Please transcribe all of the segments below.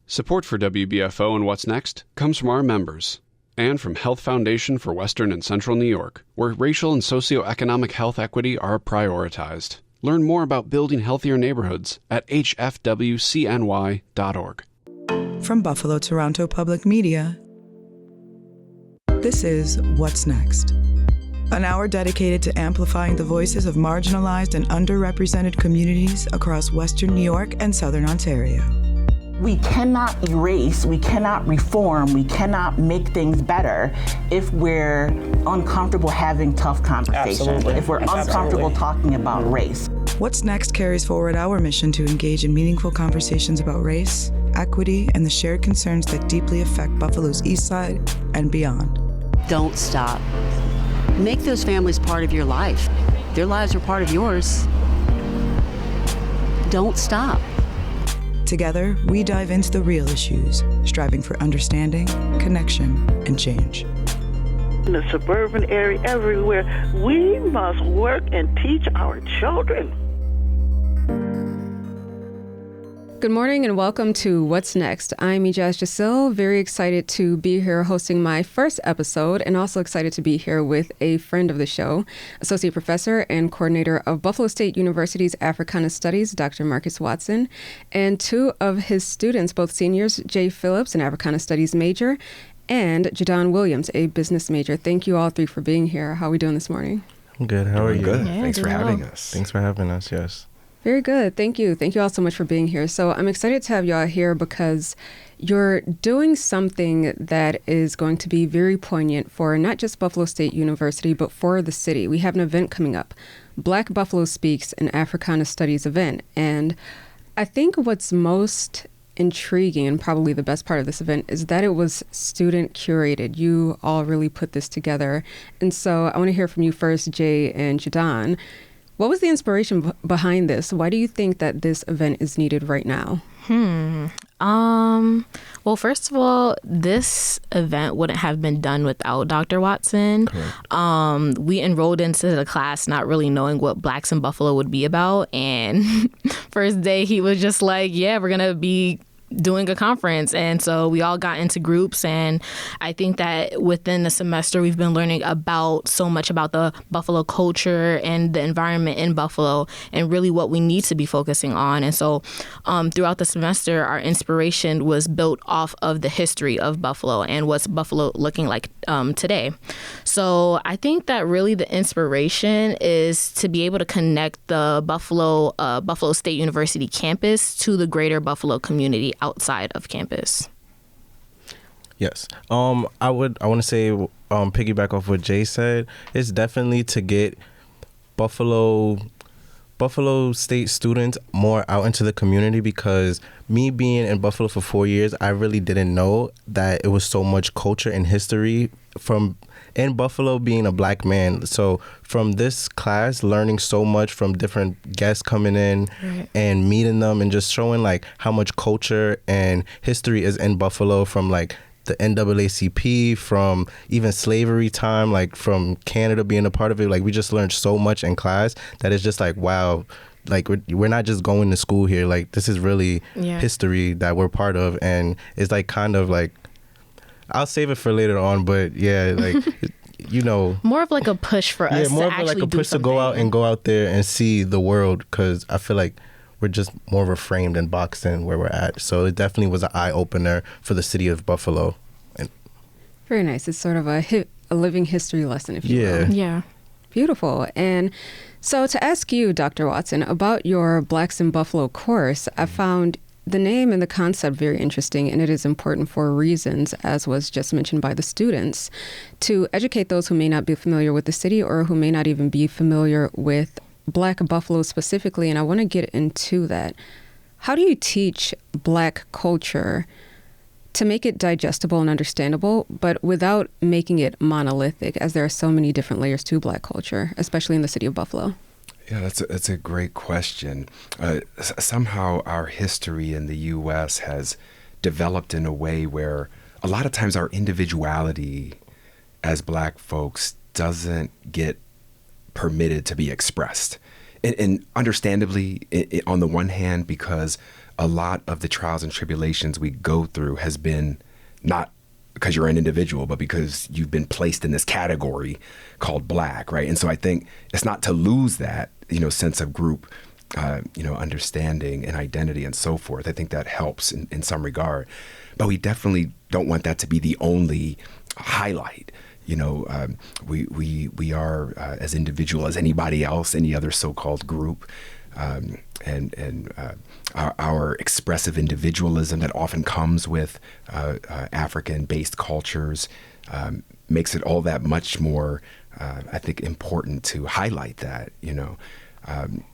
Support for WBFO and What's Next comes from our members and from Health Foundation for Western and Central New York, where racial and socioeconomic health equity are prioritized. Learn more about building healthier neighborhoods at hfwcny.org. From Buffalo Toronto Public Media, this is What's Next, an hour dedicated to amplifying the voices of marginalized and underrepresented communities across Western New York and Southern Ontario. We cannot erase, we cannot reform, we cannot make things better if we're uncomfortable having tough conversations, if we're uncomfortable talking about race. What's Next carries forward our mission to engage in meaningful conversations about race, equity, and the shared concerns that deeply affect Buffalo's East Side and beyond. Don't stop. Make those families part of your life. Their lives are part of yours. Don't stop. Together, we dive into the real issues, striving for understanding, connection, and change. In the suburban area, everywhere, we must work and teach our children. Good morning and welcome to What's Next. I'm Ijaz Jasil, very excited to be here hosting my first episode and also excited to be here with a friend of the show, Associate Professor and Coordinator of Buffalo State University's Africana Studies, Dr. Marcus Watson, and two of his students, both seniors, Jay Phillips, an Africana Studies major, and Jadon Williams, a business major. Thank you all three for being here. How are we doing this morning? I'm good. How are you? Good. Yeah, Thanks for having us. Thanks for having us, yes. Very good. Thank you. Thank you all so much for being here. So I'm excited to have you all here because you're doing something that is going to be very poignant for not just Buffalo State University, but for the city. We have an event coming up, Black Buffalo Speaks, an Africana Studies event. And I think what's most intriguing and probably the best part of this event is that it was student curated. You all really put this together. And so I want to hear from you first, Jay and Jadon. What was the inspiration behind this? Why do you think that this event is needed right now? Well, first of all, this event wouldn't have been done without Dr. Watson. We enrolled into the class not really knowing what Blacks in Buffalo would be about. And first day, he was just like, yeah, we're going to be doing a conference. And so we all got into groups. And I think that within the semester, we've been learning about so much about the Buffalo culture and the environment in Buffalo and really what we need to be focusing on. And so throughout the semester, our inspiration was built off of the history of Buffalo and what's Buffalo looking like today. So I think that really the inspiration is to be able to connect the Buffalo State University campus to the greater Buffalo community outside of campus. Yes. I want to say, piggyback off what Jay said, it's definitely to get Buffalo State students more out into the community, because me being in Buffalo for 4 years, I really didn't know that it was so much culture and history in Buffalo, being a Black man. So from this class, learning so much from different guests coming in and meeting them and just showing like how much culture and history is in Buffalo, from like the NAACP, from even slavery time, like from Canada being a part of it. Like we just learned so much in class that it's just like, wow, like we're not just going to school here. Like this is really history that we're part of. And it's like kind of like, I'll save it for later on, but yeah, like, you know. More of like a push for us more to of actually like a do push something. to go out there and see the world, because I feel like we're just more of a framed and boxed in where we're at. So it definitely was an eye-opener for the city of Buffalo. Very nice. It's sort of a living history lesson, if you will. Yeah. Beautiful. And so to ask you, Dr. Watson, about your Blacks in Buffalo course, I found the name and the concept very interesting, and it is important for reasons, as was just mentioned by the students, to educate those who may not be familiar with the city or who may not even be familiar with Black Buffalo specifically. And I want to get into that. How do you teach Black culture to make it digestible and understandable, but without making it monolithic, as there are so many different layers to Black culture, especially in the city of Buffalo? Yeah, that's a great question. Somehow our history in the U.S. has developed in a way where a lot of times our individuality as Black folks doesn't get permitted to be expressed. And understandably, on the one hand, because a lot of the trials and tribulations we go through has been not because you're an individual, but because you've been placed in this category called Black, right? And so I think it's not to lose that, sense of group, understanding and identity and so forth. I think that helps in some regard. But we definitely don't want that to be the only highlight. We are as individual as anybody else, any other so-called group. And our expressive individualism that often comes with African-based cultures makes it all that much more, I think, important to highlight that,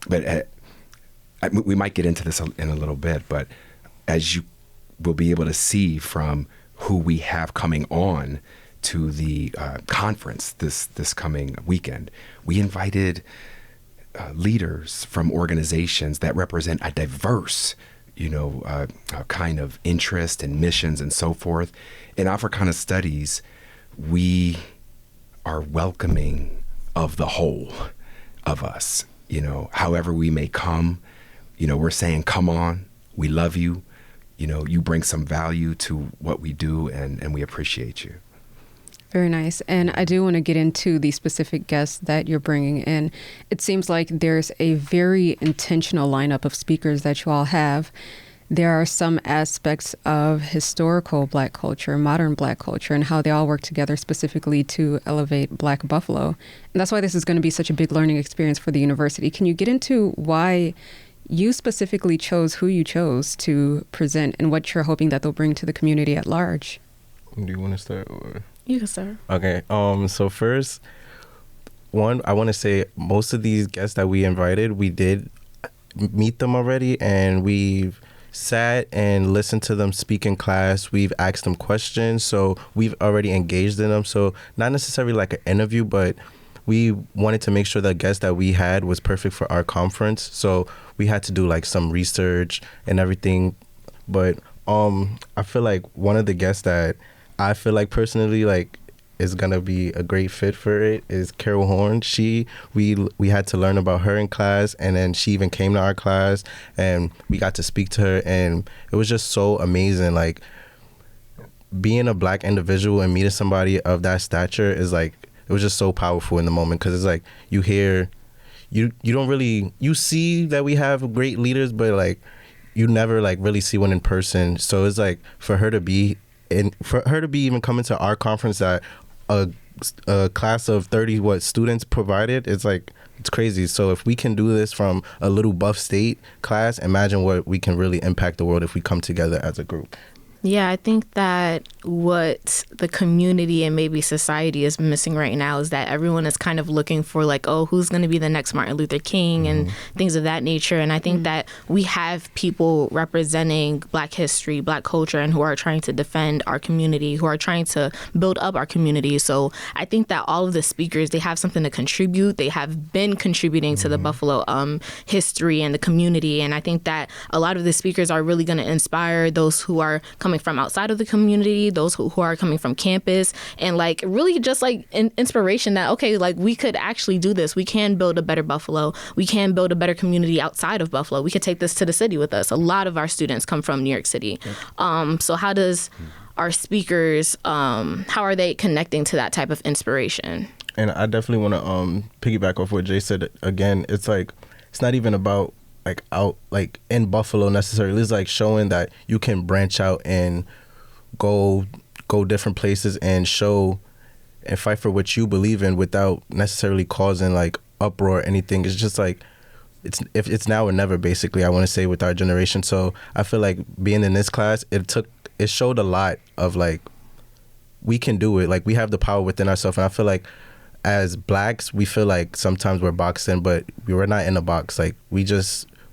But we might get into this in a little bit, but as you will be able to see from who we have coming on to the conference this coming weekend, we invited leaders from organizations that represent a diverse, kind of interest and missions and so forth. In Africana Studies, we are welcoming of the whole of us, however we may come. We're saying, come on, we love you. You bring some value to what we do, and we appreciate you. Very nice. And I do want to get into the specific guests that you're bringing in. It seems like there's a very intentional lineup of speakers that you all have. There are some aspects of historical Black culture, modern Black culture, and how they all work together specifically to elevate Black Buffalo. And that's why this is going to be such a big learning experience for the university. Can you get into why you specifically chose who you chose to present and what you're hoping that they'll bring to the community at large? Do you want to start? Or? You can start. Okay. So first, I want to say most of these guests that we invited, we did meet them already, and we've sat and listened to them speak in class. We've asked them questions, so we've already engaged in them. So not necessarily like an interview, but we wanted to make sure the guest that we had was perfect for our conference. So we had to do like some research and everything. But I feel like one of the guests that I feel like personally like is gonna be a great fit for it is Carol Horn. We had to learn about her in class, and then she even came to our class, and we got to speak to her, and it was just so amazing. Like being a Black individual and meeting somebody of that stature is like, it was just so powerful in the moment, because it's like you hear, you don't really, you see that we have great leaders, but like you never like really see one in person. So it's like for her to be even coming to our conference that a class of 30 students provided, it's like, it's crazy. So if we can do this from a little Buff State class, imagine what we can really impact the world if we come together as a group. Yeah, I think that what the community and maybe society is missing right now is that everyone is kind of looking for like, oh, who's going to be the next Martin Luther King and things of that nature. And I think that we have people representing Black history, Black culture, and who are trying to defend our community, who are trying to build up our community. So I think that all of the speakers, they have something to contribute. They have been contributing to the Buffalo history and the community. And I think that a lot of the speakers are really going to inspire those who are coming from outside of the community, those who are coming from campus, and like really just like inspiration that, okay, like we could actually do this. We can build a better Buffalo. We can build a better community outside of Buffalo. We could take this to the city with us. A lot of our students come from New York City. So how does our speakers, how are they connecting to that type of inspiration? And I definitely want to piggyback off what Jay said. Again, it's like, it's not even about like out like in Buffalo necessarily. It's like showing that you can branch out and go different places and show and fight for what you believe in without necessarily causing like uproar or anything. It's just like it's now or never, basically, I want to say, with our generation. So I feel like being in this class, it showed a lot of like we can do it. Like we have the power within ourselves, and I feel like as Blacks, we feel like sometimes we're boxed in, but we're not in a box. Like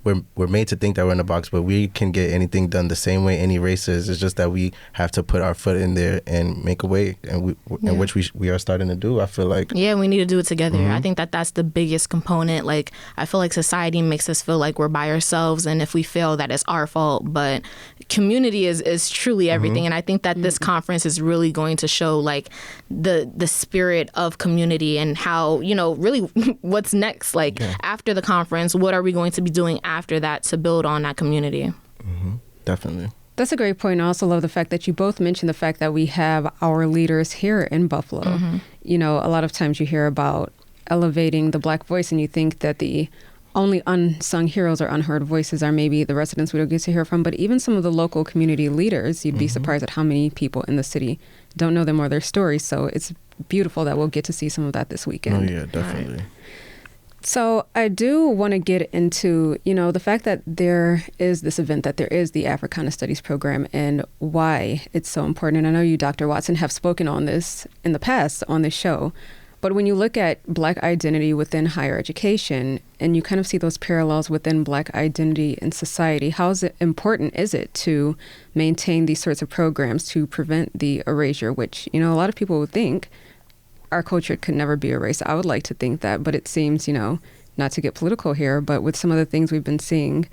we're made to think that we're in a box, but we can get anything done the same way any race is. It's just that we have to put our foot in there and make a way, and in which we are starting to do, I feel like. Yeah, we need to do it together. I think that that's the biggest component. Like, I feel like society makes us feel like we're by ourselves, and if we fail, that it's our fault. But community is truly everything, and I think that this conference is really going to show like the spirit of community and how, really what's next. Like after the conference, what are we going to be doing after that to build on that community? Definitely. That's a great point. I also love the fact that you both mentioned the fact that we have our leaders here in Buffalo. You know, a lot of times you hear about elevating the Black voice and you think that the only unsung heroes or unheard voices are maybe the residents we don't get to hear from, but even some of the local community leaders, you'd be surprised at how many people in the city don't know them or their stories. So it's beautiful that we'll get to see some of that this weekend. Oh, yeah, definitely. Right. So I do want to get into, you know, the fact that there is this event, that there is the Africana Studies program and why it's so important. And I know you, Dr. Watson, have spoken on this in the past on this show. But when you look at Black identity within higher education and you kind of see those parallels within Black identity in society, how important is it to maintain these sorts of programs to prevent the erasure, which, you know, a lot of people would think our culture could never be erased. I would like to think that, but it seems, you know, not to get political here, but with some of the things we've been seeing,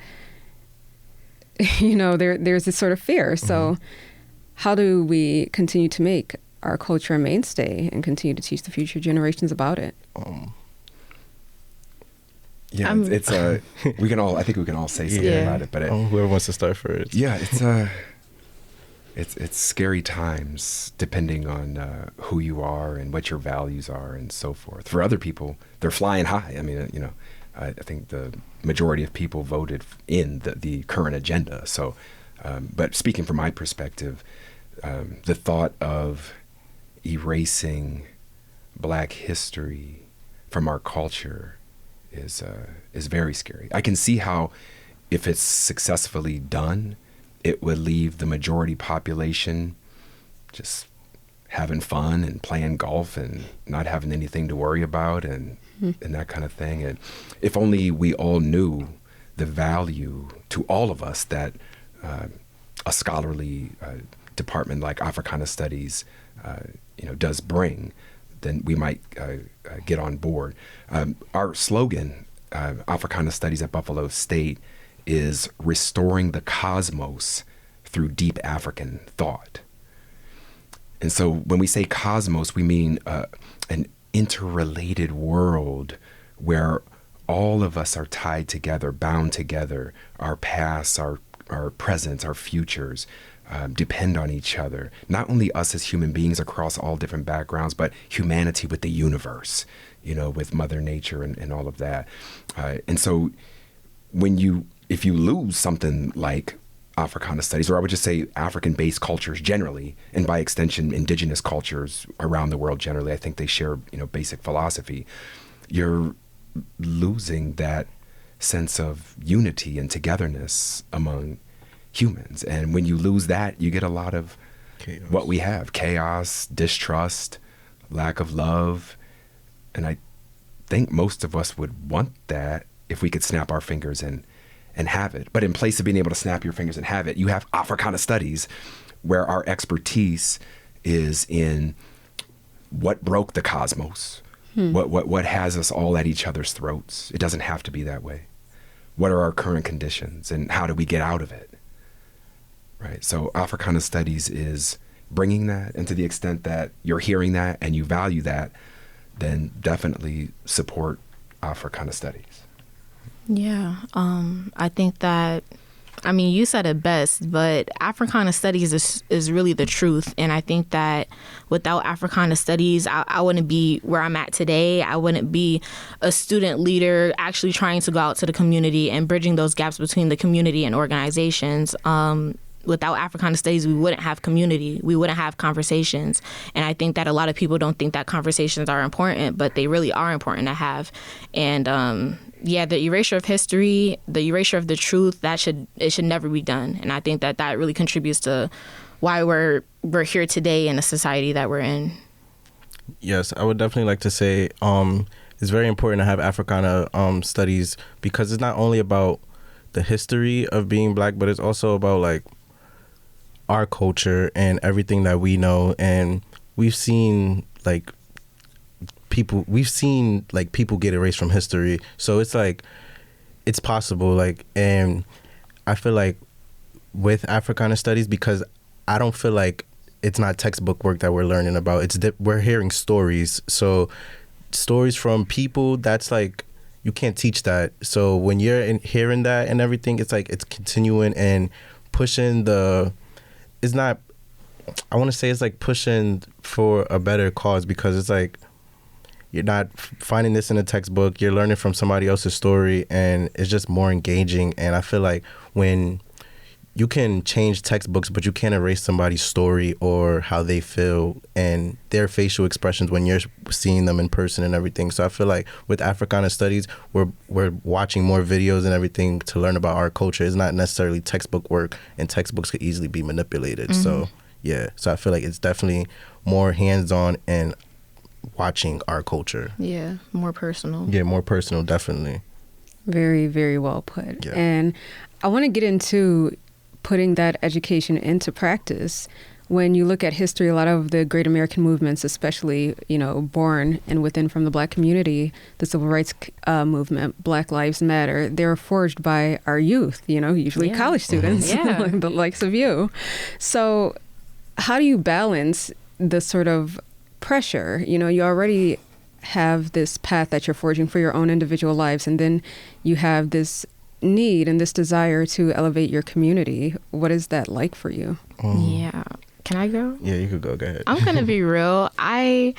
you know, there's this sort of fear. So how do we continue to make our culture a mainstay and continue to teach the future generations about it? Yeah, it's we can all. I think we can all say something about it. But whoever wants to start first. Yeah, it's scary times depending on who you are and what your values are and so forth. For other people, they're flying high. I mean, you know, I think the majority of people voted in the current agenda. So, but speaking from my perspective, the thought of erasing Black history from our culture is very scary. I can see how, if it's successfully done, it would leave the majority population just having fun and playing golf and not having anything to worry about and that kind of thing. And if only we all knew the value to all of us that a scholarly department like Africana Studies does bring, then we might get on board. Our slogan, Africana Studies at Buffalo State, is restoring the cosmos through deep African thought. And so when we say cosmos, we mean an interrelated world where all of us are tied together, bound together. Our pasts, our presents, our futures depend on each other. Not only us as human beings across all different backgrounds, but humanity with the universe, you know, with Mother Nature and all of that. And so if you lose something like Africana Studies, or I would just say African-based cultures generally, and by extension, indigenous cultures around the world generally, I think they share, basic philosophy. You're losing that sense of unity and togetherness among humans. And when you lose that, you get a lot of chaos. What we have: chaos, distrust, lack of love. And I think most of us would want that if we could snap our fingers and have it. But in place of being able to snap your fingers and have it, you have Africana Studies, where our expertise is in what broke the cosmos, what has us all at each other's throats. It doesn't have to be that way. What are our current conditions and how do we get out of it? Right. So Africana Studies is bringing that, and to the extent that you're hearing that and you value that, then definitely support Africana Studies. Yeah, I think that, you said it best, but Africana Studies is really the truth. And I think that without Africana Studies, I wouldn't be where I'm at today. I wouldn't be a student leader actually trying to go out to the community and bridging those gaps between the community and organizations. Without Africana Studies, we wouldn't have community. We wouldn't have conversations. And I think that a lot of people don't think that conversations are important, but they really are important to have. And the erasure of history, the erasure of the truth, it should never be done. And I think that really contributes to why we're here today in the society that we're in. Yes, I would definitely like to say it's very important to have Africana Studies, because it's not only about the history of being Black, but it's also about our culture and everything that we know. And we've seen people get erased from history. So it's possible. And I feel like with Africana Studies, because I don't feel like it's not textbook work that we're learning about. We're hearing stories. So stories from people that's you can't teach that. So when you're hearing that and everything, it's like it's continuing and pushing it's not, I want to say it's like pushing for a better cause, because it's like you're not finding this in a textbook, you're learning from somebody else's story, and it's just more engaging. And I feel like when you can change textbooks, but you can't erase somebody's story or how they feel and their facial expressions when you're seeing them in person and everything. So I feel like with Africana Studies, we're watching more videos and everything to learn about our culture. It's not necessarily textbook work, and textbooks could easily be manipulated. So yeah, so I feel like it's definitely more hands-on and watching our culture. Yeah, more personal. Yeah, more personal, definitely. Very, very well put. Yeah. And I want to get into putting that education into practice. When you look at history, a lot of the great American movements, especially, born and within from the Black community, the Civil Rights movement, Black Lives Matter, they were forged by our youth, usually college students, the likes of you. So how do you balance the sort of pressure? You already have this path that you're forging for your own individual lives, and then you have this need and this desire to elevate your community. What is that like for you? Yeah. Can I go? Yeah, you could go. Go ahead. I'm going to be real. I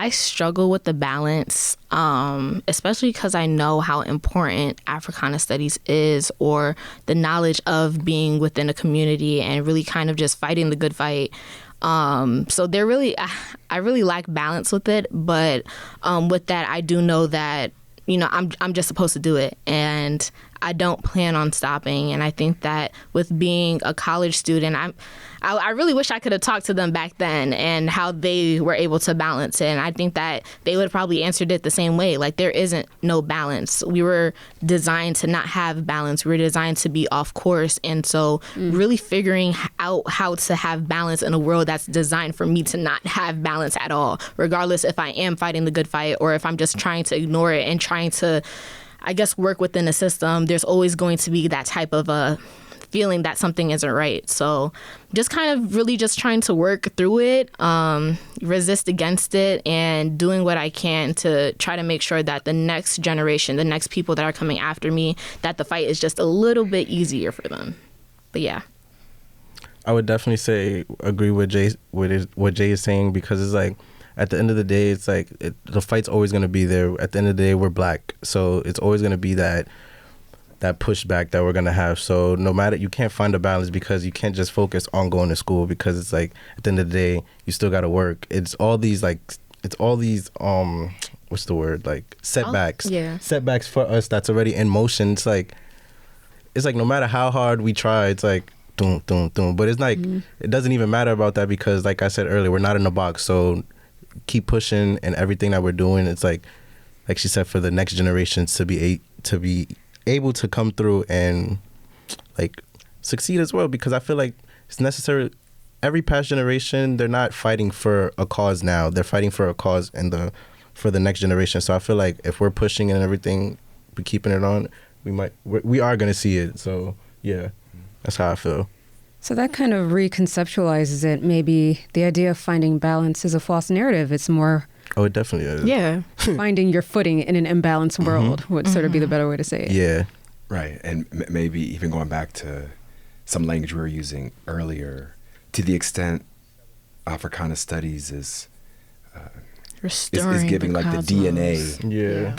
struggle with the balance, especially because I know how important Africana Studies is, or the knowledge of being within a community and really kind of just fighting the good fight. So I really lack balance with it. But with that, I do know that, I'm just supposed to do it, and I don't plan on stopping. And I think that with being a college student, I really wish I could have talked to them back then and how they were able to balance it. And I think that they would have probably answered it the same way. Like, there isn't no balance. We were designed to not have balance. We were designed to be off course. And so really figuring out how to have balance in a world that's designed for me to not have balance at all, regardless if I am fighting the good fight or if I'm just trying to ignore it and trying to, I guess, work within the system, there's always going to be that type of a feeling that something isn't right. So just kind of really just trying to work through it, resist against it, and doing what I can to try to make sure that the next generation, the next people that are coming after me, that the fight is just a little bit easier for them. But yeah. I would definitely agree with what Jay is saying, because it's like, at the end of the day, it's like the fight's always going to be there. At the end of the day, we're Black, so it's always going to be that pushback that we're going to have. So no matter, you can't find a balance, because you can't just focus on going to school, because it's like, at the end of the day, you still got to work. It's all these what's the word, like setbacks. Setbacks for us that's already in motion. It's like no matter how hard we try, it's like doom, doom, doom. But it's like, it doesn't even matter about that, because like I said earlier, we're not in a box. So keep pushing, and everything that we're doing, it's like she said, for the next generations to be able to come through and like succeed as well, because I feel like it's necessary. Every past generation, they're not fighting for a cause now, they're fighting for a cause for the next generation. So I feel like if we're pushing and everything, we're keeping it on, we are going to see it. So yeah, that's how I feel. So that kind of reconceptualizes it. Maybe the idea of finding balance is a false narrative. It's more... Oh, it definitely is. Yeah. Finding your footing in an imbalanced world would sort of be the better way to say it. Yeah. Right. And maybe even going back to some language we were using earlier, to the extent Africana Studies is giving like the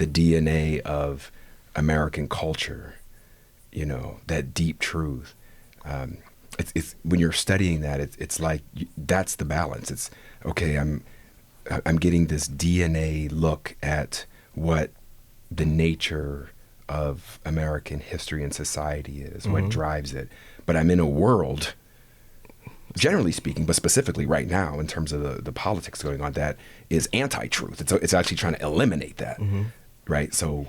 DNA of American culture, that deep truth. It's when you're studying that, it's like that's the balance. It's okay. I'm getting this DNA look at what the nature of American history and society is, what drives it. But I'm in a world, generally speaking, but specifically right now in terms of the politics going on, that is anti-truth. It's actually trying to eliminate that, right? So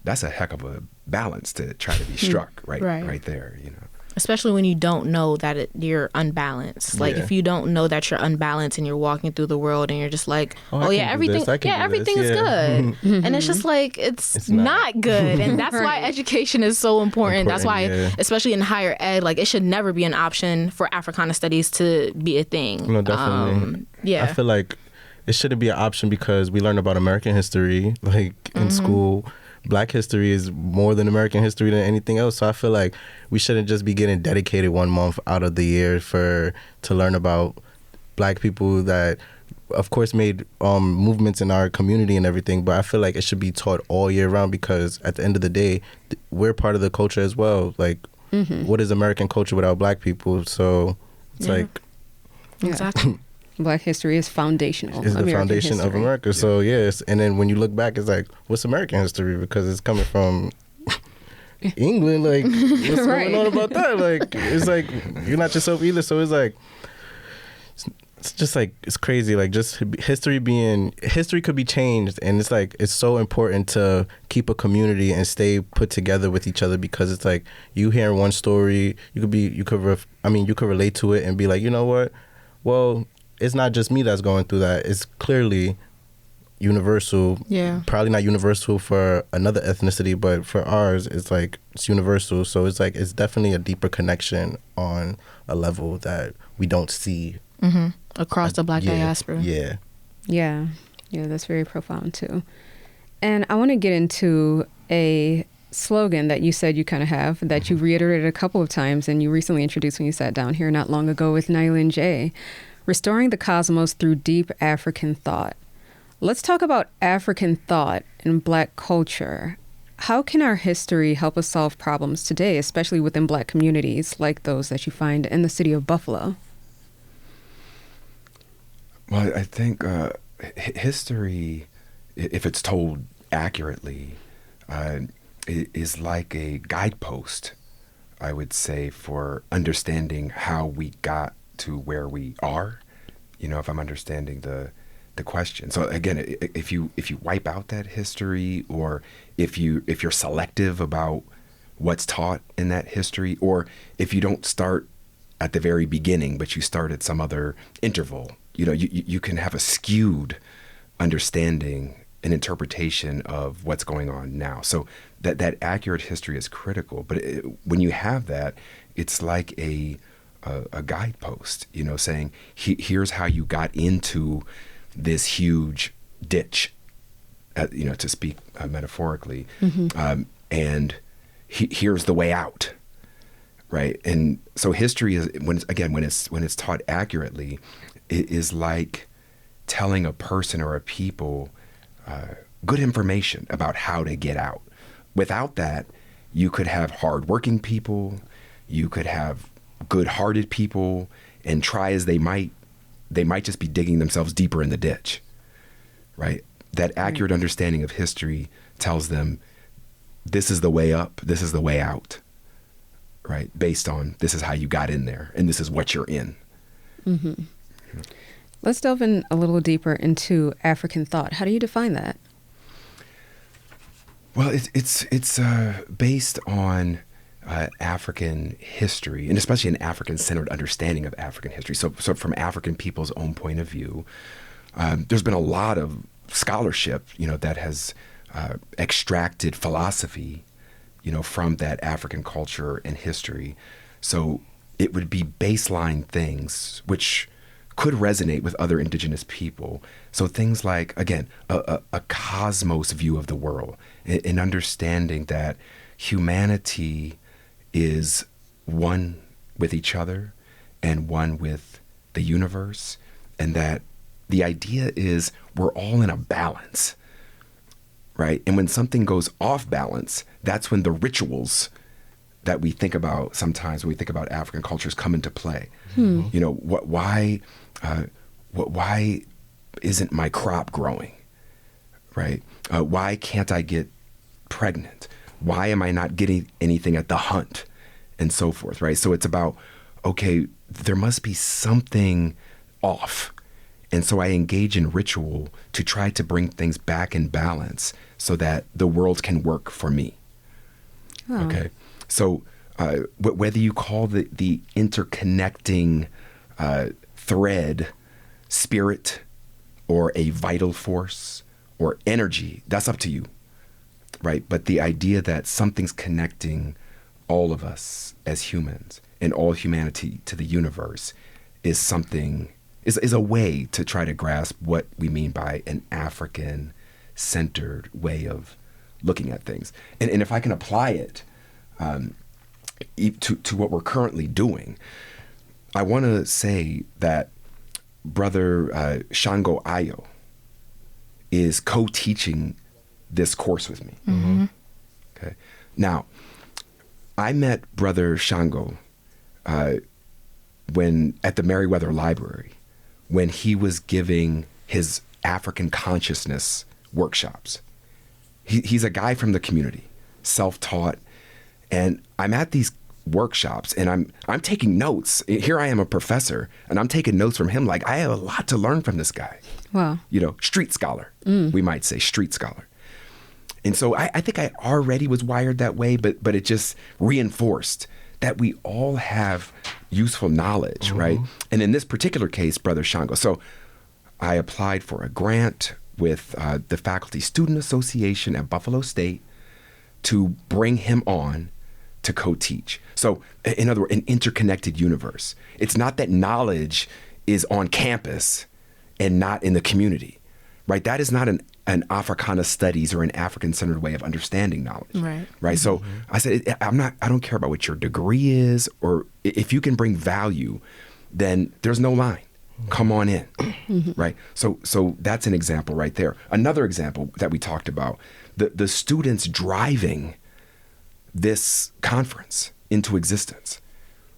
that's a heck of a balance to try to be struck right there, Especially when you don't know that you're unbalanced. Like if you don't know that you're unbalanced and you're walking through the world and you're just like, everything is good. And it's just like, it's not good. And that's why education is so important. That's why, especially in higher ed, like it should never be an option for Africana Studies to be a thing. No, definitely. I feel like it shouldn't be an option, because we learn about American history, like in school. Black history is more than American history than anything else. So I feel like we shouldn't just be getting dedicated 1 month out of the year to learn about Black people that, of course, made movements in our community and everything. But I feel like it should be taught all year round, because at the end of the day, we're part of the culture as well. Like, what is American culture without Black people? So it's like... Exactly. Black history is foundational. It's the foundation of America. So yes, and then when you look back, it's like, what's American history? Because it's coming from England. Like, what's going on about that? Like, it's like, you're not yourself either. So it's like, it's just like, it's crazy. Like, just history could be changed, and it's like, it's so important to keep a community and stay put together with each other, because it's like, you hearing one story, you could relate to it and be like, you know what? Well, it's not just me that's going through that. It's clearly universal. Yeah. Probably not universal for another ethnicity, but for ours, it's like, it's universal. So it's like, it's definitely a deeper connection on a level that we don't see. Across the Black diaspora. Yeah. Yeah. Yeah, that's very profound too. And I want to get into a slogan that you said you kind of have, that you reiterated a couple of times, and you recently introduced when you sat down here not long ago with Nylin J. Restoring the cosmos through deep African thought. Let's talk about African thought and Black culture. How can our history help us solve problems today, especially within Black communities like those that you find in the city of Buffalo? Well, I think history, if it's told accurately, is like a guidepost, I would say, for understanding how we got to where we are, if I'm understanding the question. So again, if you wipe out that history, or if you're selective about what's taught in that history, or if you don't start at the very beginning, but you start at some other interval, you can have a skewed understanding and interpretation of what's going on now. So that accurate history is critical. But when you have that, it's like a guidepost, saying, here's how you got into this huge ditch, to speak metaphorically, and here's the way out, right? And so history is, when it's taught accurately, it is like telling a person or a people good information about how to get out. Without that, you could have hardworking people, you could have good-hearted people, and try as they might just be digging themselves deeper in the ditch, right? That accurate understanding of history tells them, this is the way up, this is the way out, right? Based on, this is how you got in there, and this is what you're in. Let's delve in a little deeper into African thought. How do you define that? Well, it's based on African history, and especially an African-centered understanding of African history. So from African people's own point of view, there's been a lot of scholarship, that has extracted philosophy, from that African culture and history. So it would be baseline things which could resonate with other indigenous people. So things like, again, a cosmos view of the world, an understanding that humanity is one with each other and one with the universe, and that the idea is we're all in a balance, right? And when something goes off balance, that's when the rituals that we think about sometimes when we think about African cultures come into play. Why isn't my crop growing, right? Why can't I get pregnant? Why am I not getting anything at the hunt, and so forth, right? So it's about, okay, there must be something off. And so I engage in ritual to try to bring things back in balance so that the world can work for me. Oh. Okay. So whether you call the interconnecting thread spirit or a vital force or energy, that's up to you, right? But the idea that something's connecting all of us as humans and all humanity to the universe is a way to try to grasp what we mean by an African-centered way of looking at things. And if I can apply it to what we're currently doing, I want to say that Brother Shango Ayo is co-teaching this course with me. Mm-hmm. Okay. Now, I met Brother Shango when at the Meriwether Library, when he was giving his African consciousness workshops. He's a guy from the community, self-taught, and I'm at these workshops and I'm taking notes. Here I am, a professor, and I'm taking notes from him. Like, I have a lot to learn from this guy. Wow. You know, street scholar, we might say, street scholar. And so I think I already was wired that way, but it just reinforced that we all have useful knowledge, right? And in this particular case, Brother Shango. So I applied for a grant with the Faculty Student Association at Buffalo State to bring him on to co-teach. So in other words, an interconnected universe. It's not that knowledge is on campus and not in the community, right? That is not an Africana Studies or an African-centered way of understanding knowledge, right? So I said, I don't care about what your degree is, or if you can bring value, then there's no line. Come on in, right? So that's an example right there. Another example that we talked about, the students driving this conference into existence,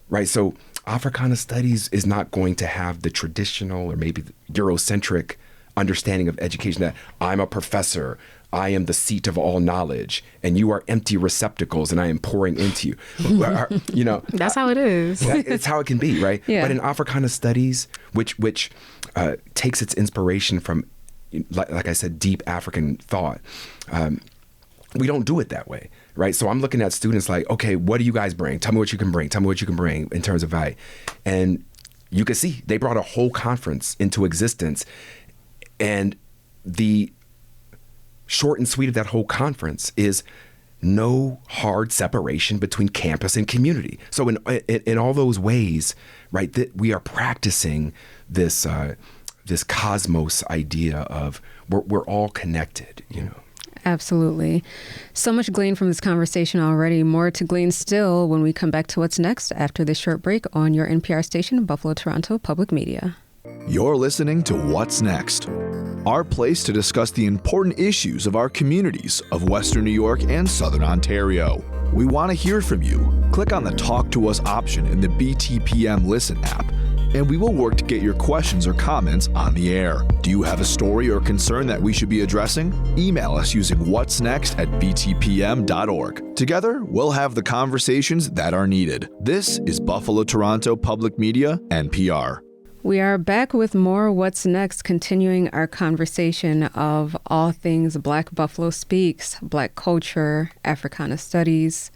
right? So Africana Studies is not going to have the traditional or maybe the Eurocentric understanding of education that I'm a professor, I am the seat of all knowledge, and you are empty receptacles, and I am pouring into you. You know, that's how it is. It's how it can be, right? Yeah. But in Africana Studies, which takes its inspiration from, like I said, deep African thought, we don't do it that way, right? So I'm looking at students like, okay, what do you guys bring? Tell me what you can bring. Tell me what you can bring in terms of value. And you can see they brought a whole conference into existence. And the short and sweet of that whole conference is no hard separation between campus and community. So in all those ways, right, that we are practicing this this cosmos idea of we're all connected, you know. Absolutely. So much gleaned from this conversation already. More to glean still when we come back to what's next after this short break on your NPR station, Buffalo Toronto Public Media. You're listening to What's Next, our place to discuss the important issues of our communities of Western New York and Southern Ontario. We want to hear from you. Click on the Talk to Us option in the BTPM Listen app, and we will work to get your questions or comments on the air. Do you have a story or concern that we should be addressing? Email us using whatsnext@btpm.org. Together, we'll have the conversations that are needed. This is Buffalo Toronto Public Media, NPR. We are back with more What's Next, continuing our conversation of all things Black Buffalo Speaks, Black culture, Africana Studies,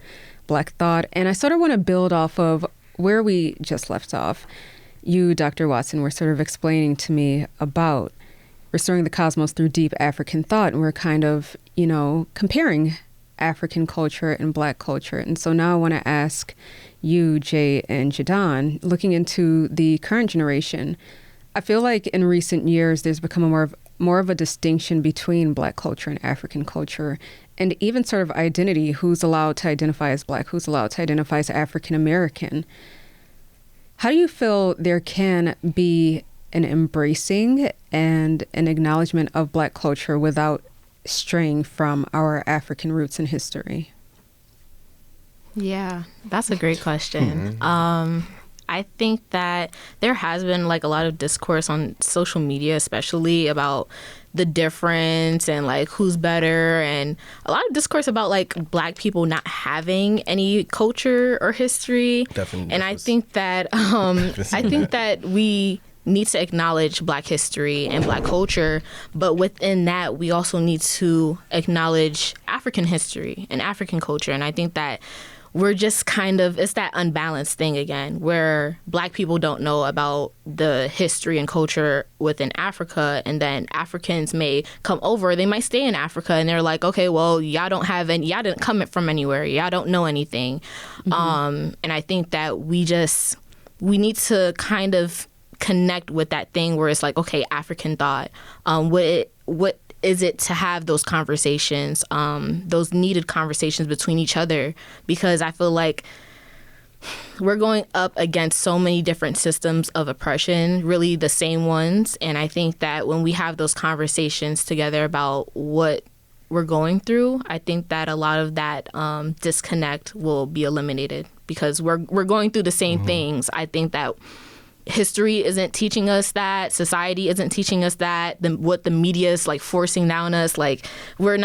Black thought. And I sort of want to build off of where we just left off. You, Dr. Watson, were sort of explaining to me about restoring the cosmos through deep African thought. And we're kind of, comparing African culture and Black culture. And so now I want to ask you, Jay and Jadon, looking into the current generation, I feel like in recent years there's become more of a distinction between Black culture and African culture, and even sort of identity, who's allowed to identify as Black, who's allowed to identify as African American. How do you feel there can be an embracing and an acknowledgement of Black culture without straying from our African roots and history? Yeah, that's a great question. I think that there has been a lot of discourse on social media, especially about the difference and who's better, and a lot of discourse about Black people not having any culture or history. Definitely. And I think that we need to acknowledge Black history and Black culture, but within that, we also need to acknowledge African history and African culture. And I think that we're just it's that unbalanced thing again, where Black people don't know about the history and culture within Africa, and then Africans may come over, they might stay in Africa, and they're like, okay, well, y'all didn't come from anywhere, y'all don't know anything. And I think that we need to kind of connect with that thing where it's okay, African thought. What is it to have those conversations, those needed conversations between each other? Because I feel like we're going up against so many different systems of oppression, really the same ones. And I think that when we have those conversations together about what we're going through, I think that a lot of that disconnect will be eliminated, because we're going through the same things. I think that history isn't teaching us that, society isn't teaching us that, what the media is like forcing down us, like we're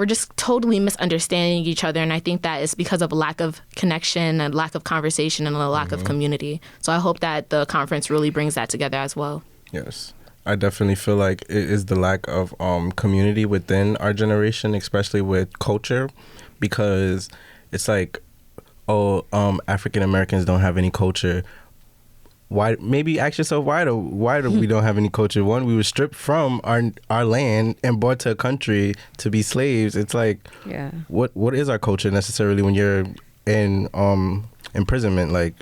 just totally misunderstanding each other. And I think that it's because of a lack of connection, a lack of conversation, and a lack of community. So I hope that the conference really brings that together as well. Yes, I definitely feel like it is the lack of community within our generation, especially with culture, because it's like, African Americans don't have any culture. Why? Maybe ask yourself, why do we don't have any culture? One, we were stripped from our land and brought to a country to be slaves. It's like, what is our culture necessarily when you're in imprisonment? Like,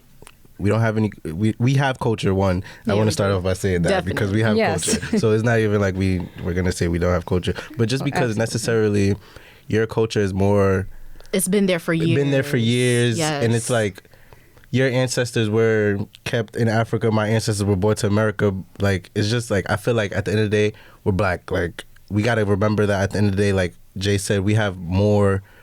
we don't have any. We have culture. One, I want to start off by saying that because we have culture. So it's not even like we're gonna say we don't have culture, but just because necessarily your culture is more. It's been there for years. Yes. And it's like, your ancestors were kept in Africa. My ancestors were brought to America. Like, it's just like, I feel like at the end of the day, we're black. Like, we got to remember that at the end of the day, like Jay said, we have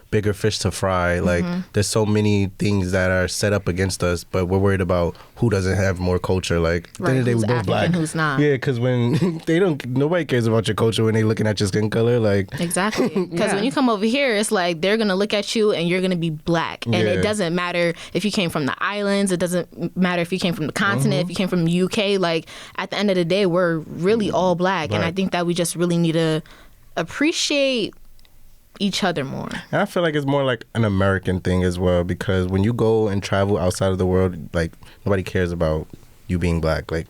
bigger fish to fry. Like, there's so many things that are set up against us, but we're worried about who doesn't have more culture. Like, at the end of the day, we're both black. Who's not? Yeah, because when nobody cares about your culture when they're looking at your skin color. Like, exactly. Because when you come over here, it's like they're gonna look at you and you're gonna be black, and it doesn't matter if you came from the islands. It doesn't matter if you came from the continent. If you came from the UK. Like, at the end of the day, we're really all black, and I think that we just really need to appreciate each other more. And I feel like it's more like an American thing as well, because when you go and travel outside of the world, like, nobody cares about you being black. Like,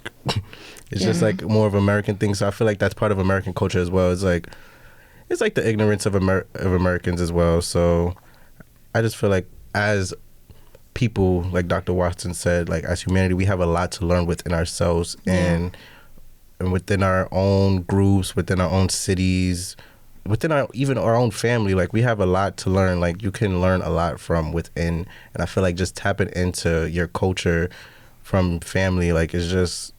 it's just like more of an American thing. So I feel like that's part of American culture as well. It's like the ignorance of Americans as well. So I just feel like as people, like Dr. Watson said, like as humanity, we have a lot to learn within ourselves and within our own groups, within our own cities, within even our own family. Like, we have a lot to learn. Like, you can learn a lot from within, and I feel like just tapping into your culture from family, like, is just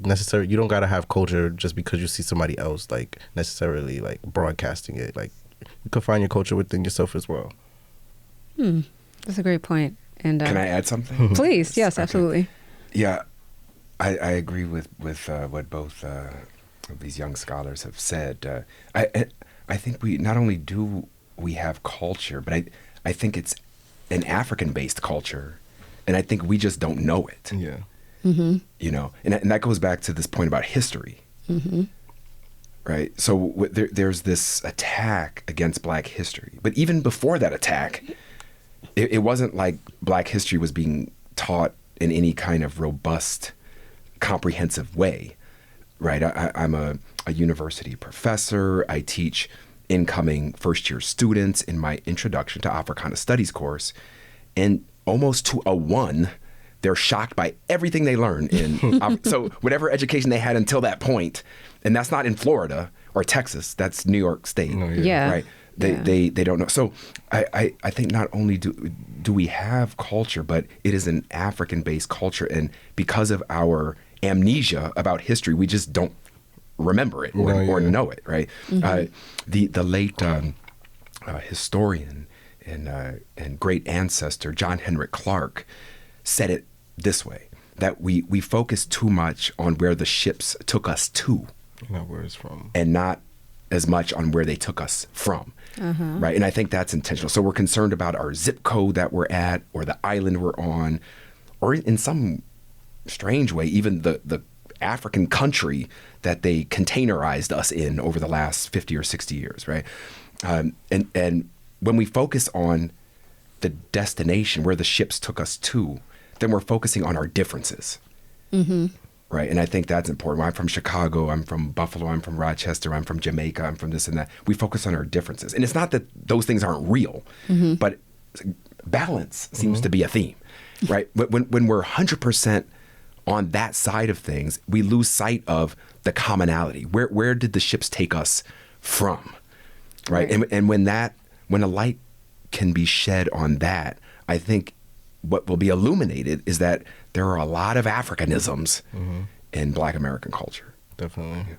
necessary. You don't gotta have culture just because you see somebody else like necessarily like broadcasting it. Like, you can find your culture within yourself as well. That's a great point. And can I add something? Please, yes, absolutely. Yeah, I agree with what both of these young scholars have said. I think we not only do we have culture, but I think it's an African-based culture, and I think we just don't know it. Yeah. You know, and that goes back to this point about history. Right? So there's this attack against Black history. But even before that attack, it wasn't like Black history was being taught in any kind of robust, comprehensive way. Right? I'm a university professor. I teach incoming first-year students in my Introduction to Africana Studies course. And almost to a one, they're shocked by everything they learn in so whatever education they had until that point, and that's not in Florida or Texas, that's New York State. Right? They don't know. So I think not only do we have culture, but it is an African-based culture, and because of our amnesia about history, we just don't remember it or know it, right? The late historian and great ancestor John Henrik Clarke said it this way, that we focus too much on where the ships took us to, not where it's from, and not as much on where they took us from, right? And I think that's intentional. So we're concerned about our zip code that we're at, or the island we're on, or in some strange way, even the African country that they containerized us in over the last 50 or 60 years, right? And when we focus on the destination, where the ships took us to, then we're focusing on our differences, right? And I think that's important. When I'm from Chicago, I'm from Buffalo, I'm from Rochester, I'm from Jamaica, I'm from this and that. We focus on our differences. And it's not that those things aren't real, but balance seems to be a theme, right? When we're 100% on that side of things, we lose sight of the commonality. Where did the ships take us from, right? And when a light can be shed on that, I think what will be illuminated is that there are a lot of Africanisms in Black American culture. Definitely. Yeah.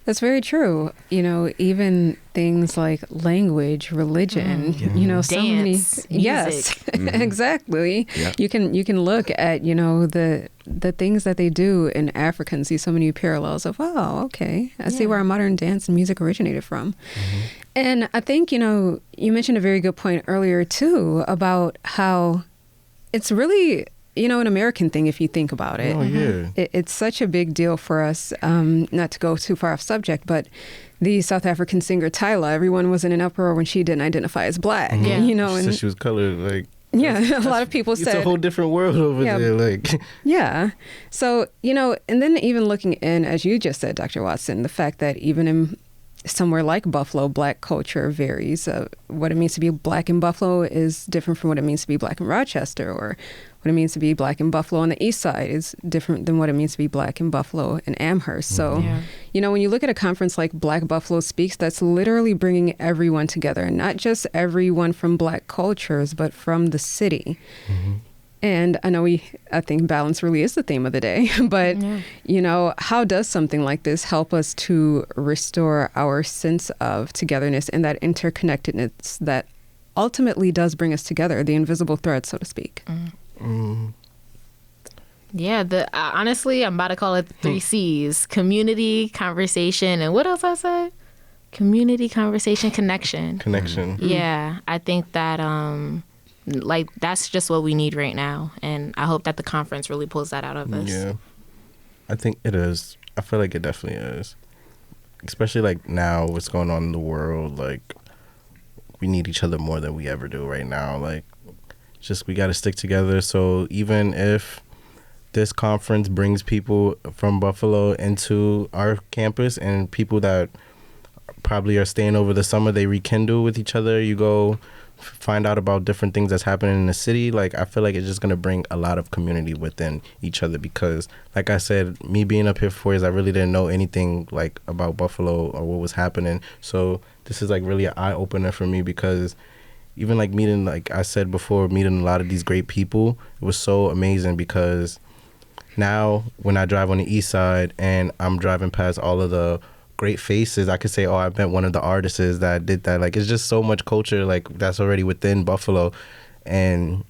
That's very true. Even things like language, religion, so many. Dance, yes, exactly. Yeah. You can look at, the things that they do in Africa and see so many parallels of, oh, okay, I see where our modern dance and music originated from. And I think, you mentioned a very good point earlier, too, about how it's really, an American thing if you think about it. Oh, yeah. It's such a big deal for us, not to go too far off subject, but the South African singer Tyla, everyone was in an uproar when she didn't identify as Black. Yeah. And She said she was colored, like... Yeah, a lot of people said... It's a whole different world over there, like... Yeah. So, and then even looking in, as you just said, Dr. Watson, the fact that even in somewhere like Buffalo, Black culture varies. What it means to be Black in Buffalo is different from what it means to be Black in Rochester, or what it means to be Black in Buffalo on the east side is different than what it means to be Black in Buffalo in Amherst. So, when you look at a conference like Black Buffalo Speaks, that's literally bringing everyone together, not just everyone from Black cultures, but from the city. And I know I think balance really is the theme of the day, but, how does something like this help us to restore our sense of togetherness and that interconnectedness that ultimately does bring us together, the invisible thread, so to speak? Yeah, honestly, I'm about to call it 3 C's: community, conversation, and what else I said? Community, conversation, connection. Yeah, I think that that's just what we need right now, and I hope that the conference really pulls that out of us. Yeah, I think it is. I feel like it definitely is, especially like now what's going on in the world. Like, we need each other more than we ever do right now. Like, just we got to stick together. So even if this conference brings people from Buffalo into our campus and people that probably are staying over the summer, they rekindle with each other. You go find out about different things that's happening in the city. Like, I feel like it's just going to bring a lot of community within each other because, like I said, me being up here for 4 years, I really didn't know anything like about Buffalo or what was happening. So this is like really an eye-opener for me because even like meeting, like I said before, meeting a lot of these great people, it was so amazing because now when I drive on the east side and I'm driving past all of the great faces, I could say, oh, I met one of the artists that did that. Like, it's just so much culture like that's already within Buffalo, and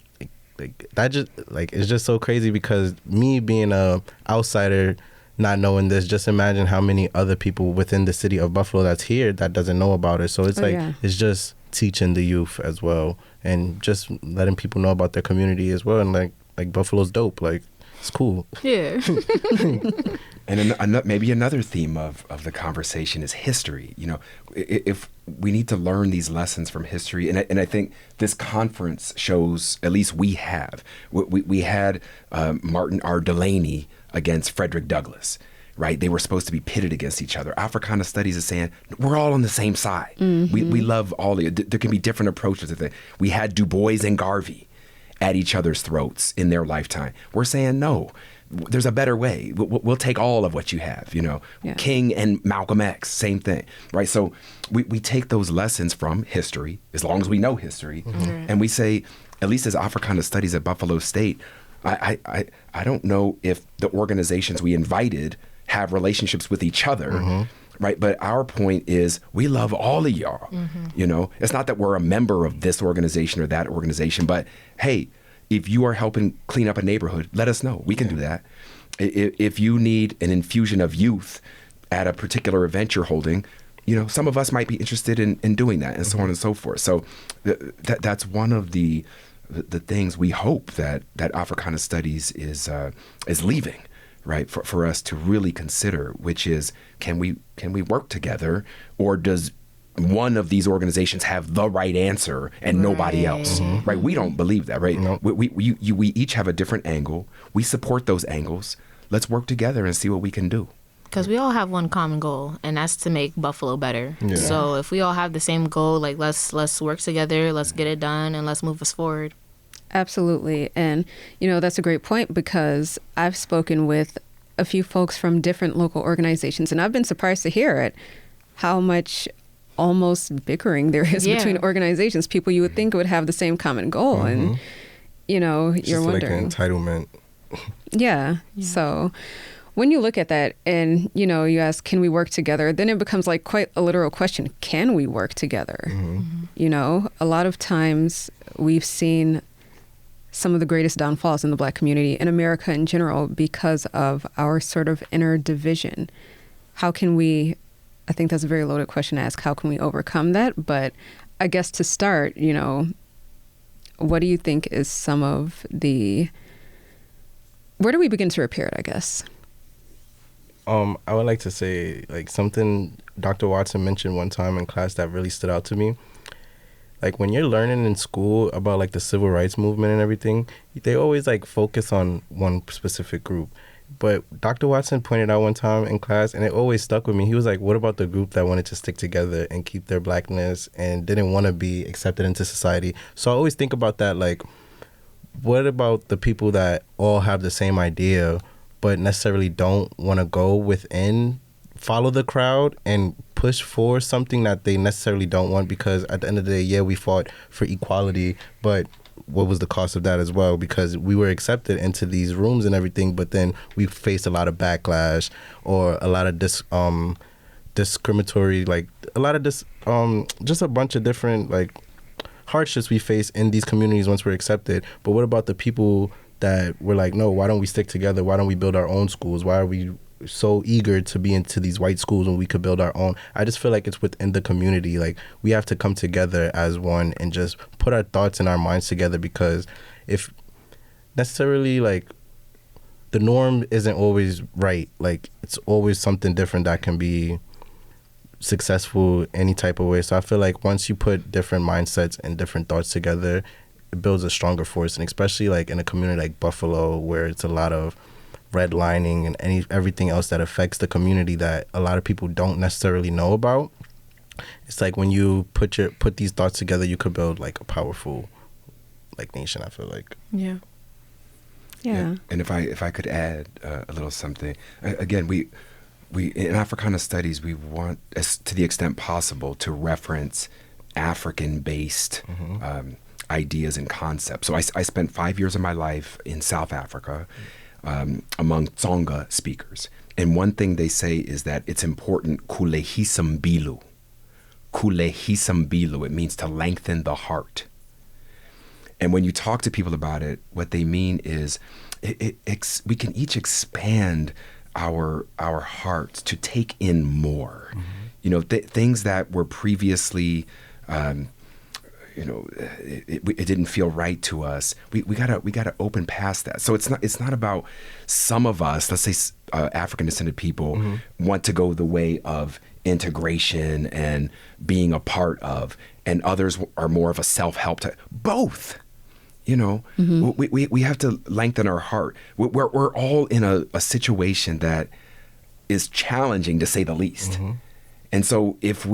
like that just like it's just so crazy because me being a outsider, not knowing this, just imagine how many other people within the city of Buffalo that's here that doesn't know about it. So it's it's just teaching the youth as well and just letting people know about their community as well, and like Buffalo's dope. Like, it's cool. Yeah. And maybe another theme of the conversation is history. If we need to learn these lessons from history, and I think this conference shows, at least we have. We had Martin R. Delaney against Frederick Douglass, right? They were supposed to be pitted against each other. Africana Studies is saying, we're all on the same side. We love all of it. There can be different approaches to things. We had Du Bois and Garvey at each other's throats in their lifetime. We're saying, no, there's a better way. We'll take all of what you have, King and Malcolm X, same thing, right? So we take those lessons from history, as long as we know history, and we say, at least as Africana Studies at Buffalo State, I don't know if the organizations we invited have relationships with each other, right? But our point is we love all of y'all. It's not that we're a member of this organization or that organization, but hey, if you are helping clean up a neighborhood, let us know. We can do that. If you need an infusion of youth at a particular event you're holding, some of us might be interested in doing that, and so on and so forth. So that's one of the things we hope that Africana Studies is leaving, right, for us to really consider, which is, can we work together, or does one of these organizations have the right answer and nobody else, right? We don't believe that, right? Nope. We each have a different angle. We support those angles. Let's work together and see what we can do. Because we all have one common goal, and that's to make Buffalo better. Yeah. So if we all have the same goal, like let's work together, let's get it done, and let's move us forward. Absolutely. And, that's a great point because I've spoken with a few folks from different local organizations, and I've been surprised to hear it, how much almost bickering there is between organizations, people you would think would have the same common goal. And, you're wondering. Like an entitlement. Yeah. So when you look at that and, you ask, can we work together? Then it becomes like quite a literal question. Can we work together? A lot of times we've seen some of the greatest downfalls in the Black community in America in general because of our sort of inner division. How can we, I think that's a very loaded question to ask, how can we overcome that? But I guess to start, what do you think is some of where do we begin to repair it, I guess? I would like to say, like, something Dr. Watson mentioned one time in class that really stood out to me. Like, when you're learning in school about, like, the civil rights movement and everything, they always, like, focus on one specific group. But Dr. Watson pointed out one time in class, and it always stuck with me. He was like, what about the group that wanted to stick together and keep their Blackness and didn't want to be accepted into society? So I always think about that, like, what about the people that all have the same idea but necessarily don't want to go within, follow the crowd, and push for something that they necessarily don't want? Because at the end of the day, yeah, we fought for equality, but what was the cost of that as well? Because we were accepted into these rooms and everything, but then we faced a lot of backlash or a lot of discriminatory, like a lot of just a bunch of different like hardships we face in these communities once we're accepted. But what about the people that were like, no, why don't we stick together? Why don't we build our own schools? Why are we so eager to be into these white schools when we could build our own? I just feel like it's within the community. Like, we have to come together as one and just put our thoughts and our minds together, because if necessarily, like, the norm isn't always right, like, it's always something different that can be successful any type of way. So I feel like once you put different mindsets and different thoughts together, it builds a stronger force. And especially like in a community like Buffalo, where it's a lot of redlining and everything else that affects the community that a lot of people don't necessarily know about. It's like when you put these thoughts together, you could build like a powerful like nation, I feel like. Yeah. And if I could add a little something, again, we in Africana Studies, we want, as to the extent possible, to reference African-based ideas and concepts. So I spent 5 years of my life in South Africa among Tsonga speakers. And one thing they say is that it's important, kulehisambilu. Kulehisambilu, it means to lengthen the heart. And when you talk to people about it, what they mean is we can each expand our hearts to take in more. Things that were previously it didn't feel right to us. We gotta open past that. So it's not about some of us, let's say African descended people, want to go the way of integration and being a part of, and others are more of a self-help type. Both. We have to lengthen our heart. We're all in a situation that is challenging, to say the least. And so if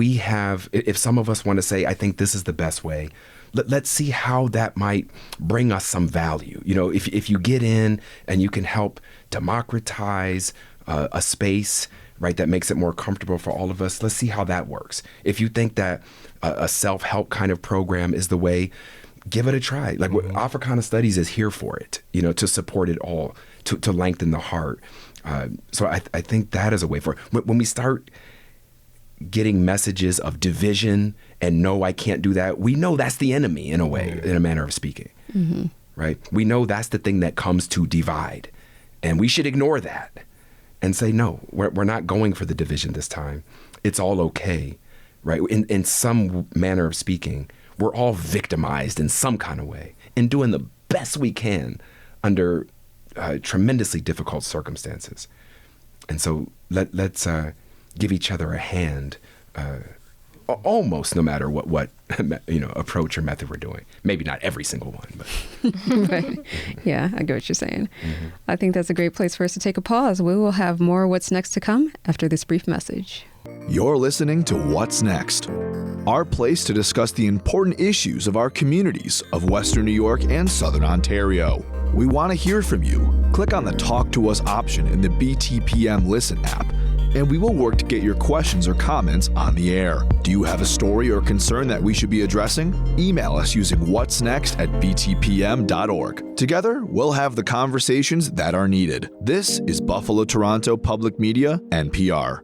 some of us want to say, I think this is the best way, let's see how that might bring us some value. If you get in and you can help democratize a space, right, that makes it more comfortable for all of us, let's see how that works. If you think that a self-help kind of program is the way, give it a try. Like, Africana Studies is here for it, to support it all, to lengthen the heart. So I think that is a way for it. When we start getting messages of division and no, I can't do that, we know that's the enemy in a way, in a manner of speaking, right? We know that's the thing that comes to divide, and we should ignore that and say, no, we're not going for the division this time. It's all okay, right? In some manner of speaking, we're all victimized in some kind of way and doing the best we can under tremendously difficult circumstances. And so let's give each other a hand, almost no matter what approach or method we're doing. Maybe not every single one, but right. Yeah, I get what you're saying. I think that's a great place for us to take a pause. We will have more What's Next to come after this brief message. You're listening to What's Next, our place to discuss the important issues of our communities of Western New York and Southern Ontario. We want to hear from you. Click on the Talk to Us option in the BTPM Listen app and we will work to get your questions or comments on the air. Do you have a story or concern that we should be addressing? Email us using whatsnext@btpm.org. Together, we'll have the conversations that are needed. This is Buffalo Toronto Public Media, NPR.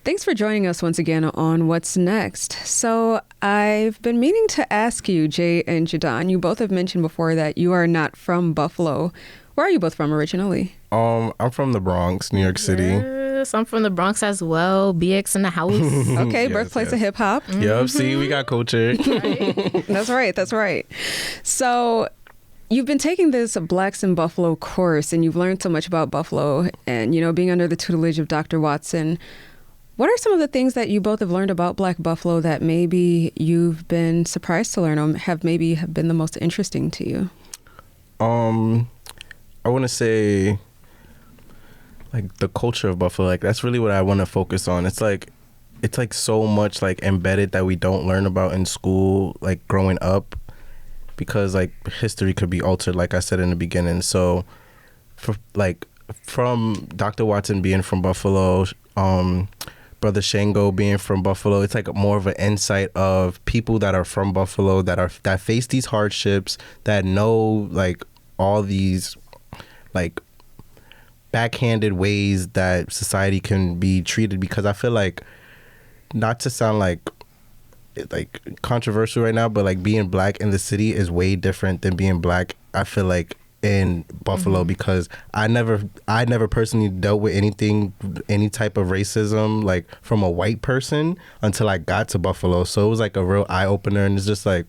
Thanks for joining us once again on What's Next. So I've been meaning to ask you, Jay and Jadon, you both have mentioned before that you are not from Buffalo. Where are you both from originally? I'm from the Bronx, New York City. Yes, I'm from the Bronx as well. BX in the house. Okay, Yes, birthplace yes. of hip hop. Yep, see, we got culture. That's right. That's right. So you've been taking this Blacks in Buffalo course, and you've learned so much about Buffalo and, being under the tutelage of Dr. Watson. What are some of the things that you both have learned about Black Buffalo that maybe you've been surprised to learn or have been the most interesting to you? I want to say, like, the culture of Buffalo. Like, that's really what I want to focus on. It's like so much like embedded that we don't learn about in school, like growing up, because like history could be altered, like I said in the beginning. So, from Dr. Watson being from Buffalo, Brother Shango being from Buffalo, it's like more of an insight of people that are from Buffalo that face these hardships, that know like all these like backhanded ways that society can be treated. Because I feel like, not to sound like controversial right now, but like being Black in the city is way different than being Black, I feel like, in Buffalo, because I never personally dealt with any type of racism like from a white person until I got to Buffalo. So it was like a real eye opener, and it's just like,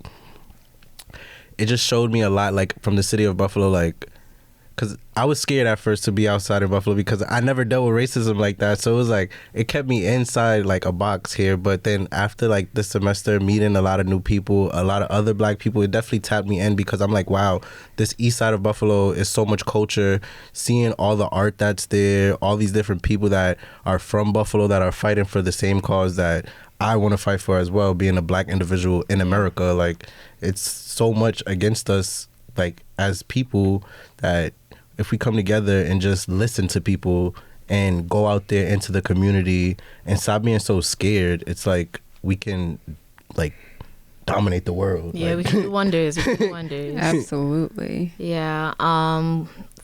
it just showed me a lot, like from the city of Buffalo, like, because I was scared at first to be outside of Buffalo because I never dealt with racism like that. So it was like, it kept me inside like a box here. But then after like this semester, meeting a lot of new people, a lot of other Black people, it definitely tapped me in, because I'm like, wow, this east side of Buffalo is so much culture. Seeing all the art that's there, all these different people that are from Buffalo that are fighting for the same cause that I want to fight for as well, being a Black individual in America. Like, it's so much against us, like, as people, that if we come together and just listen to people and go out there into the community and stop being so scared, it's like we can like dominate the world. Yeah, like, we can do wonders. Absolutely. Yeah.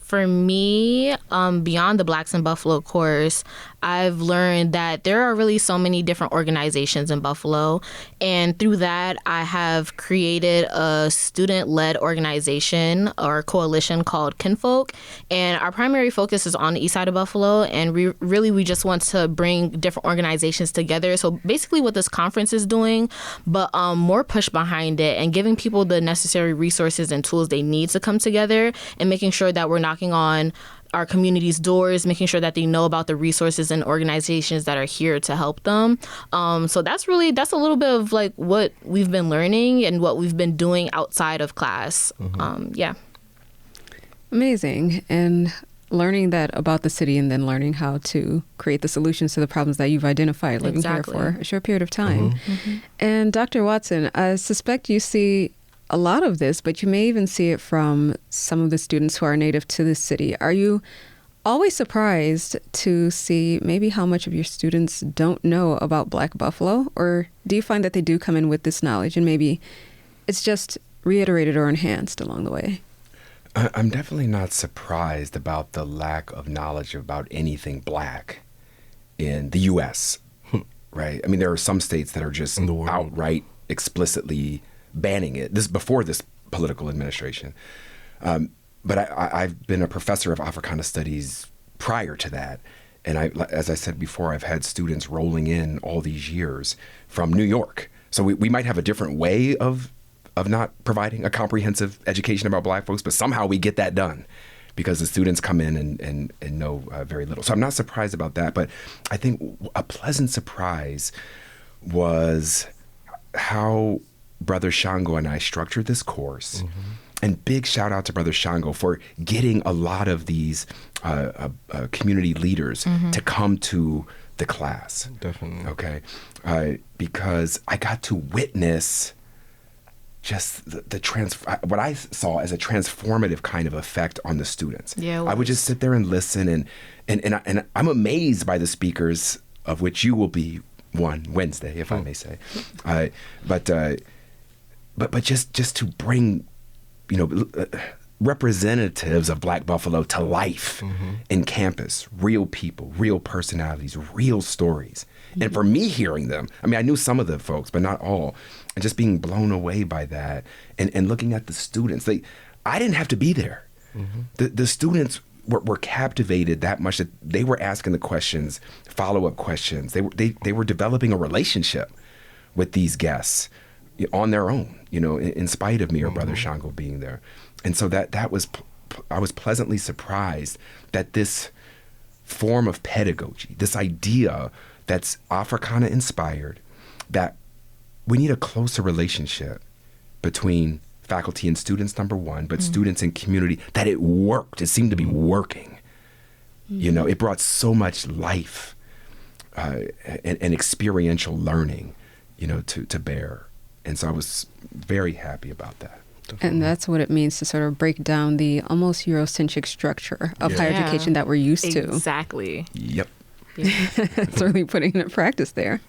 For me, beyond the Blacks in Buffalo course, I've learned that there are really so many different organizations in Buffalo. And through that, I have created a student-led organization or coalition called Kinfolk. And our primary focus is on the east side of Buffalo. And we just want to bring different organizations together. So basically what this conference is doing, but more push behind it and giving people the necessary resources and tools they need to come together, and making sure that we're knocking on our community's doors, making sure that they know about the resources and organizations that are here to help them. So that's a little bit of like what we've been learning and what we've been doing outside of class. Yeah. Amazing. And learning that about the city, and then learning how to create the solutions to the problems that you've identified living here for a short period of time. And Dr. Watson, I suspect you see a lot of this, but you may even see it from some of the students who are native to the city. Are you always surprised to see maybe how much of your students don't know about Black Buffalo? Or do you find that they do come in with this knowledge and maybe it's just reiterated or enhanced along the way? I'm definitely not surprised about the lack of knowledge about anything Black in the U.S., right? I mean, there are some states that are just outright explicitly banning it. This is before this political administration. But I've been a professor of Africana Studies prior to that. And as I said before, I've had students rolling in all these years from New York. So we might have a different way of not providing a comprehensive education about Black folks, but somehow we get that done because the students come in and know very little. So I'm not surprised about that. But I think a pleasant surprise was how Brother Shango and I structured this course. And big shout out to Brother Shango for getting a lot of these community leaders to come to the class. Definitely. Okay. Because I got to witness just what I saw as a transformative kind of effect on the students. Yeah, I would just sit there and listen, and I'm amazed by the speakers, of which you will be one Wednesday, if I may say. But just to bring, representatives of Black Buffalo to life in campus, real people, real personalities, real stories. And for me hearing them, I mean, I knew some of the folks, but not all, and just being blown away by that and looking at the students. I didn't have to be there. The students were captivated that much that they were asking the questions, follow-up questions. They were developing a relationship with these guests on their own, in spite of me or Brother Shango being there. And so I was pleasantly surprised that this form of pedagogy, this idea that's Africana inspired, that we need a closer relationship between faculty and students, number one, but students and community, that it worked. It seemed to be working. It brought so much life and experiential learning, to bear. And so I was very happy about that. And that's what it means to sort of break down the almost Eurocentric structure of higher education that we're used to. Exactly. Yep. It's really putting it in practice there.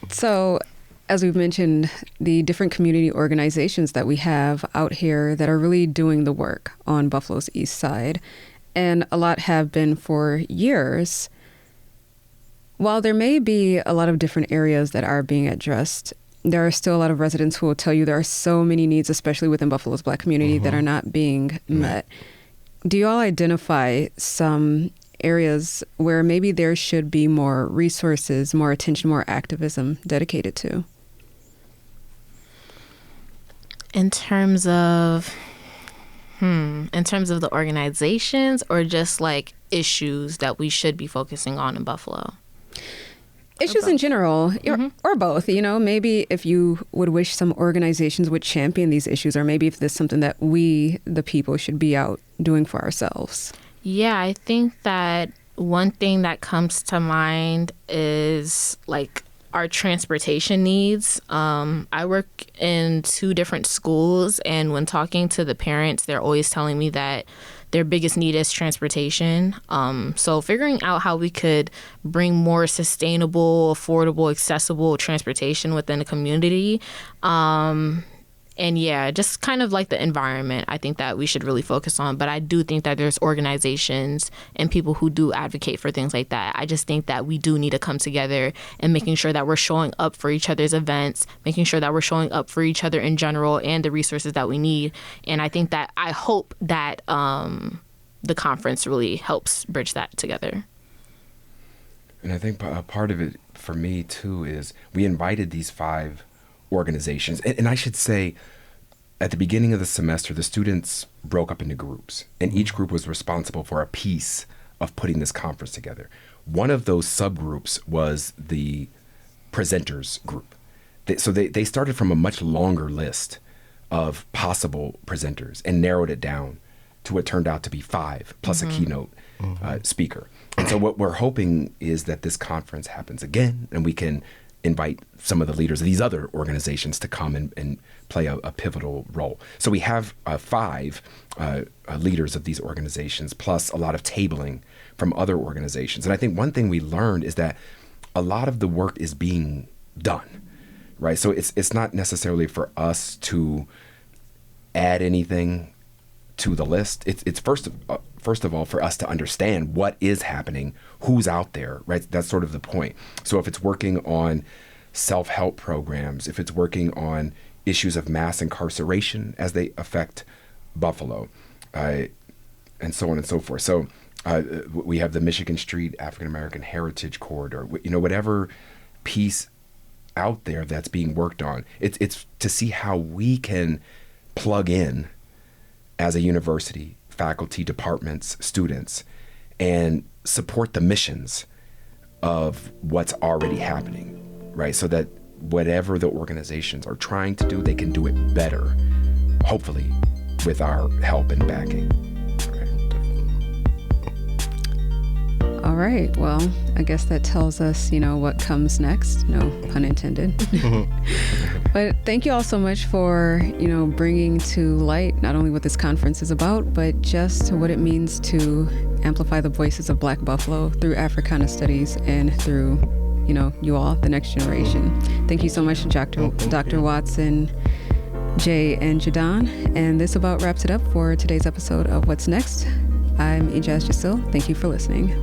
So, as we've mentioned, the different community organizations that we have out here that are really doing the work on Buffalo's East Side, and a lot have been for years. While there may be a lot of different areas that are being addressed, there are still a lot of residents who will tell you there are so many needs, especially within Buffalo's Black community, that are not being met. Do you all identify some areas where maybe there should be more resources, more attention, more activism dedicated to? In terms of the organizations, or just like issues that we should be focusing on in Buffalo? Issues in general, or both. Maybe if you would wish some organizations would champion these issues, or maybe if there's something that we, the people, should be out doing for ourselves. Yeah, I think that one thing that comes to mind is like our transportation needs. I work in 2 different schools, and when talking to the parents, they're always telling me that their biggest need is transportation. So figuring out how we could bring more sustainable, affordable, accessible transportation within the community. And yeah, just kind of like the environment, I think that we should really focus on. But I do think that there's organizations and people who do advocate for things like that. I just think that we do need to come together and making sure that we're showing up for each other's events, making sure that we're showing up for each other in general and the resources that we need. And I hope that the conference really helps bridge that together. And I think a part of it for me too is we invited these 5 organizations. And I should say, at the beginning of the semester, the students broke up into groups, and each group was responsible for a piece of putting this conference together. One of those subgroups was the presenters group. So they started from a much longer list of possible presenters and narrowed it down to what turned out to be 5 plus a keynote speaker. And so what we're hoping is that this conference happens again, and we can invite some of the leaders of these other organizations to come and play a pivotal role. So we have 5 leaders of these organizations, plus a lot of tabling from other organizations. And I think one thing we learned is that a lot of the work is being done, right? So it's not necessarily for us to add anything to the list. It's first of all for us to understand what is happening, who's out there, right? That's sort of the point. So if it's working on self-help programs, if it's working on issues of mass incarceration as they affect Buffalo, and so on and so forth. So we have the Michigan Street African American Heritage Corridor, whatever piece out there that's being worked on. It's to see how we can plug in as a university, faculty, departments, students, and support the missions of what's already happening, right? So that whatever the organizations are trying to do, they can do it better, hopefully with our help and backing. All All right. Well, I guess that tells us, what comes next. No pun intended. But thank you all so much for, bringing to light not only what this conference is about, but just what it means to amplify the voices of Black Buffalo through Africana Studies and through, you all, the next generation. Thank you so much, Dr. Watson, Jay, and Jadon. And this about wraps it up for today's episode of What's Next. I'm Ijaz Jasil. Thank you for listening.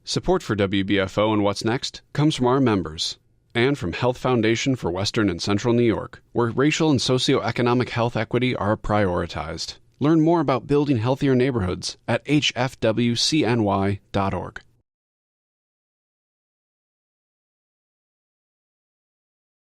Support for WBFO and What's Next comes from our members and from Health Foundation for Western and Central New York, where racial and socioeconomic health equity are prioritized. Learn more about building healthier neighborhoods at hfwcny.org.